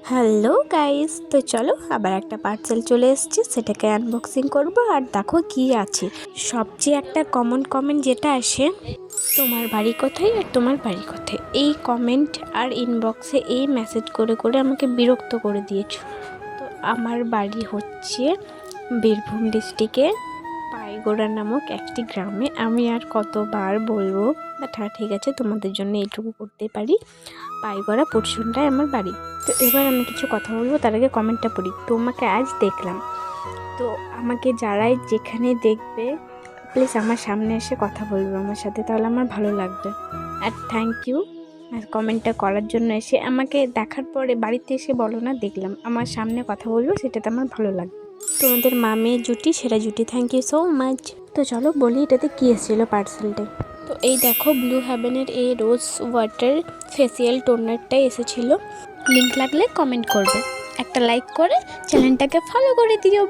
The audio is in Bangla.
হ্যালো গাইস, তো চলো আবার একটা পার্সেল চলে এসেছে, সেটাকে আনবক্সিং করব। আর দেখো কি আছে। সবচেয়ে একটা কমন কমেন্ট যেটা আসে, তোমার বাড়ি কোথায় আর তোমার বাড়ি কোথায়, এই কমেন্ট আর ইনবক্সে এই মেসেজ করে করে আমাকে বিরক্ত করে দিয়েছো। তো আমার বাড়ি হচ্ছে বীরভূম ডিস্ট্রিক্টে পাইগোড়া নামক একটি গ্রামে। আমি আর কতবার বলবো, বাট হ্যাঁ ঠিক আছে, তোমাদের জন্য এইটুকু করতে পারি। পাইগোড়া পরশুনটাই আমার বাড়ি। তো এবার আমি কিছু কথা বলবো, তার আগে কমেন্টটা পড়ি। তোমাকে আজ দেখলাম, তো আমাকে যারাই যেখানে দেখবে প্লিজ আমার সামনে এসে কথা বলবে আমার সাথে, তাহলে আমার ভালো লাগবে। আর থ্যাংক ইউ কমেন্টটা করার জন্য। এসে আমাকে দেখার পরে বাড়িতে এসে বলো না দেখলাম, আমার সামনে কথা বলবো, সেটাতে আমার ভালো লাগবে। তোমাদের মা মেয়ে জুটি, সেরা জুটি, থ্যাংক ইউ সো মাচ। তো চলো বলি এটাতে কী এসেছিলো পার্সেলটায়। তো এই দেখো, ব্লু হেভেনের এই রোজ ওয়াটার ফেসিয়াল টোনারটাই এসেছিলো। লিঙ্ক লাগলে কমেন্ট করবে, একটা লাইক করে চ্যানেলটাকে ফলো করে দিও।